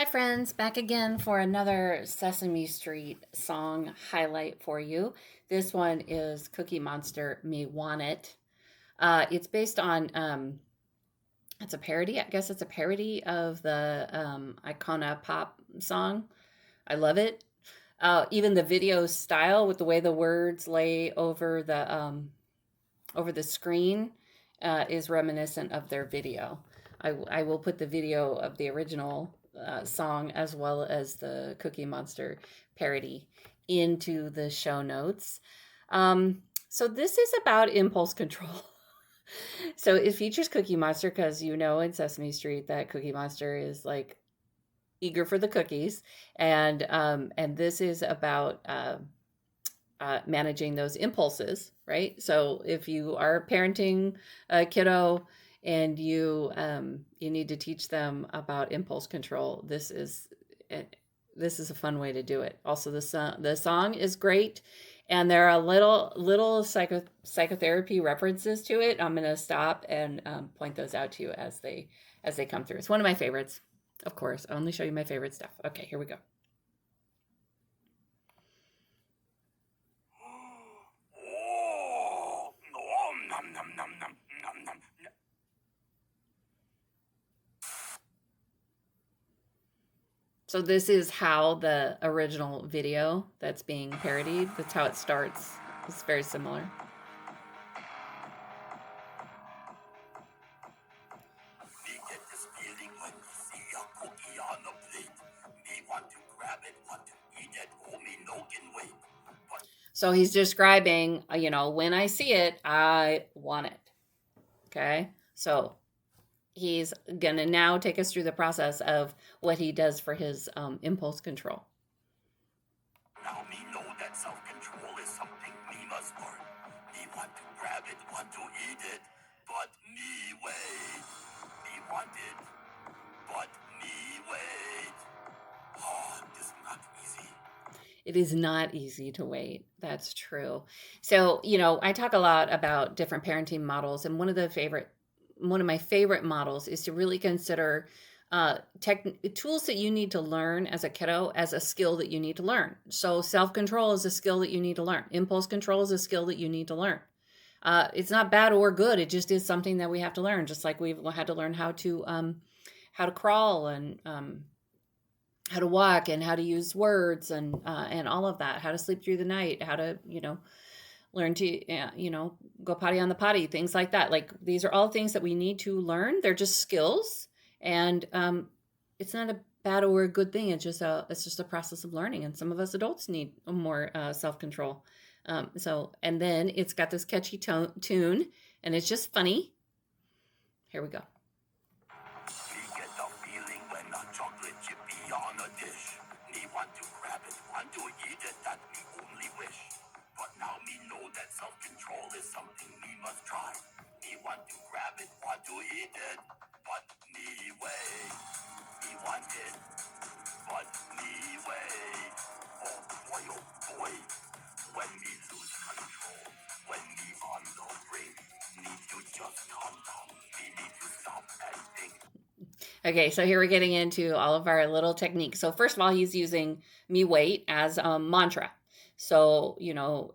Hi, friends, back again for another Sesame Street song highlight for you. This one is Cookie Monster Me Want It. It's based on, it's a parody. I guess it's a parody of the Icona Pop song. I love it. Even the video style with the way the words lay over the screen is reminiscent of their video. I will put the video of the original song as well as the Cookie Monster parody into the show notes. So this is about impulse control. So it features Cookie Monster because you know in Sesame Street that Cookie Monster is like eager for the cookies, and this is about managing those impulses, right? So if you are parenting a kiddo and you need to teach them about impulse control, this is a fun way to do it. Also, the song is great, and there are little psychotherapy references to it. I'm going to stop and point those out to you as they come through. It's one of my favorites, of course. I only show you my favorite stuff. Okay, here we go. So this is how the original video that's being parodied, that's how it starts. It's very similar. Me get this feeling when we see a cookie on the plate. Me want to grab it, want to eat it, oh me no can wait. But So he's describing, when I see it, I want it. Okay? So he's going to now take us through the process of what he does for his impulse control. now me know that self-control is something me must learn. Me want to grab it, want to eat it, but me wait. Me want it, but me wait. Oh, this is not easy. It is not easy to wait. That's true. So, I talk a lot about different parenting models, and one of my favorite models is to really consider tools that you need to learn as a kiddo as a skill that you need to learn. So, self control is a skill that you need to learn. Impulse control is a skill that you need to learn. It's not bad or good. It just is something that we have to learn, just like we've had to learn how to crawl and how to walk and how to use words and all of that, how to sleep through the night, how to learn to go potty on the potty, things like that. Like these are all things that we need to learn. They're just skills, and it's not a bad or a good thing. It's just a process of learning, and some of us adults need more self-control. And then it's got this catchy tune, and it's just funny. Here we go. Me get the feeling when a chocolate chip be on a dish. Me want to grab it, want to eat it, that me only wish. But now me know that self-control is something me must try. Me want to grab it, want to eat it, but me wait. Me want it, but me wait. Oh boy, when me lose control, when me on the brink, need to just calm down. Me need to stop and think. Okay, so here we're getting into all of our little techniques. So first of all, he's using me wait as a mantra. So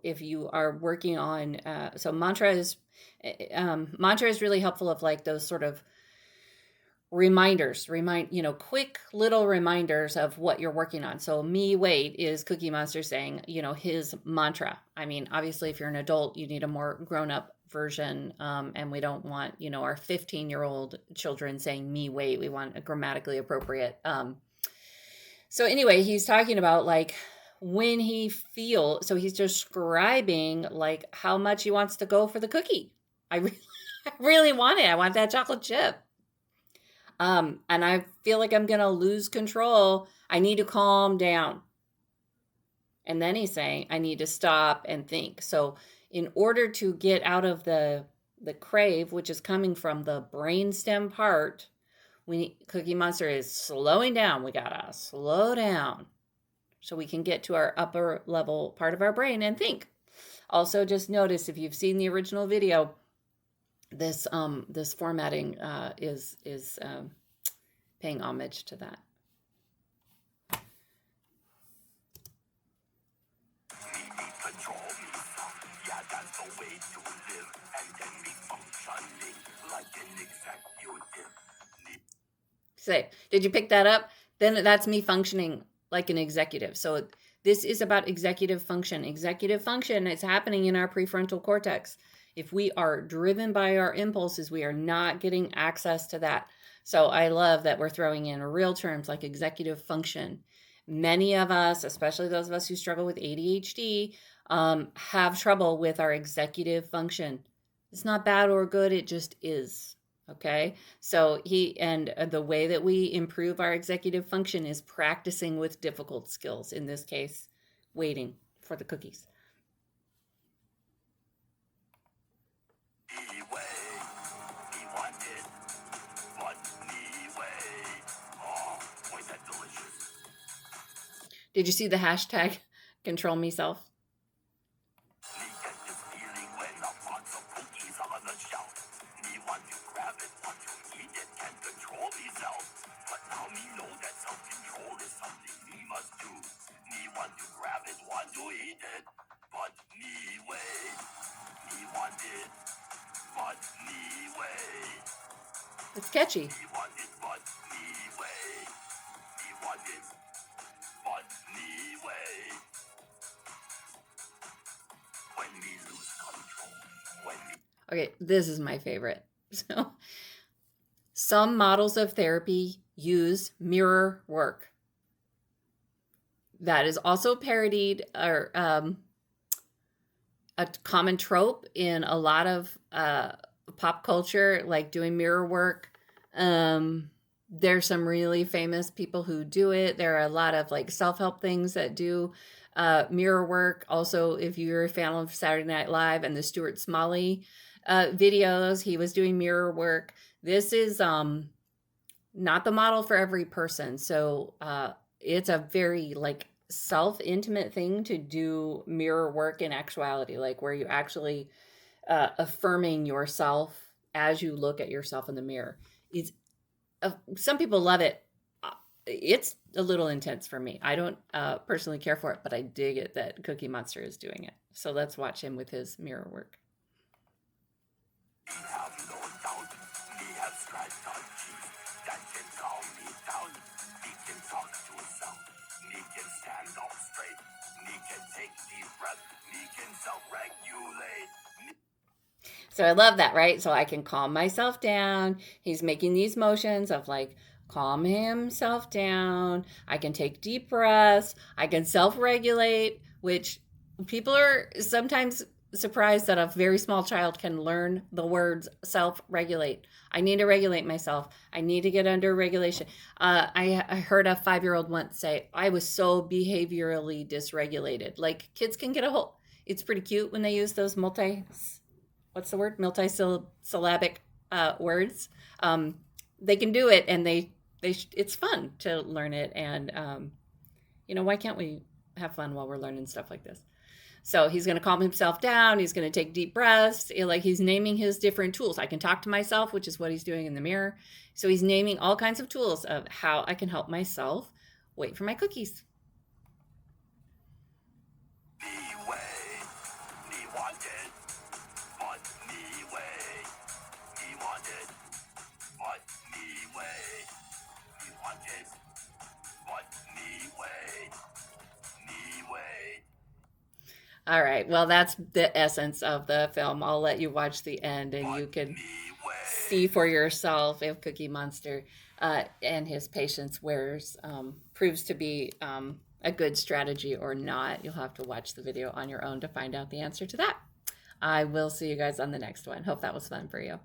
if you are working on, so mantra is really helpful of like those sort of reminders, quick little reminders of what you're working on. So me wait is Cookie Monster saying, his mantra. I mean, obviously if you're an adult, you need a more grown up version. And we don't want, our 15-year-old children saying me wait. We want a grammatically appropriate. So anyway, he's talking about like when so he's describing like how much he wants to go for the cookie. I really want it. I want that chocolate chip. And I feel like I'm going to lose control. I need to calm down. And then he's saying, I need to stop and think. So in order to get out of the crave, which is coming from the brainstem part, Cookie Monster is slowing down. We gotta slow down so we can get to our upper level part of our brain and think. Also, just notice if you've seen the original video, this formatting is paying homage to that. Say, did you pick that up? Then that's me functioning like an executive. So this is about executive function. Executive function is happening in our prefrontal cortex. If we are driven by our impulses, we are not getting access to that. So I love that we're throwing in real terms like executive function. Many of us, especially those of us who struggle with ADHD, have trouble with our executive function. It's not bad or good, it just is. Okay. So the way that we improve our executive function is practicing with difficult skills. In this case, waiting for the cookies. Me way, me want it, but me way. Oh, boy, that delicious. Did you see the hashtag control me self? Me get this feeling when a box of cookies are on the shelf. Me want to grab it, want to eat it, can't control myself. But now me know that self-control is something me must do. Me want to grab it, want to eat it, but me wait. Me want it, but me wait. It's catchy. Me want it, but me wait. Me want it, but me wait. When me lose control, when me... Okay, this is my favorite. So, some models of therapy use mirror work. That is also parodied or a common trope in a lot of pop culture, like doing mirror work. There's some really famous people who do it. There are a lot of like self-help things that do mirror work. Also, if you're a fan of Saturday Night Live and the Stuart Smalley videos, he was doing mirror work. This is not the model for every person. So it's a very like self-intimate thing to do mirror work in actuality, like where you actually affirming yourself as you look at yourself in the mirror. It's some people love it. It's a little intense for me. I don't personally care for it, but I dig it that Cookie Monster is doing it. So let's watch him with his mirror work. Me have no doubt, me have scratched on cheeks that can calm me down. Me can talk to self, me can stand up straight, me can take deep breath, me can self-regulate. So I love that, right? So I can calm myself down. He's making these motions of like calm himself down. I can take deep breaths. I can self-regulate, which people are sometimes surprised that a very small child can learn the words self-regulate. I need to regulate myself. I need to get under regulation. I heard a 5-year-old once say, I was so behaviorally dysregulated. Like kids can get a whole, it's pretty cute when they use those what's the word? Multisyllabic words. They can do it, and it's fun to learn it. And why can't we have fun while we're learning stuff like this? So he's going to calm himself down. He's going to take deep breaths. Like he's naming his different tools. I can talk to myself, which is what he's doing in the mirror. So he's naming all kinds of tools of how I can help myself wait for my cookies. Me way, me want it, but me way. Me want it, but me way. Me want it, but me way. Me way. All right. Well, that's the essence of the film. I'll let you watch the end and you can see for yourself if Cookie Monster and his patience wears proves to be a good strategy or not. You'll have to watch the video on your own to find out the answer to that. I will see you guys on the next one. Hope that was fun for you.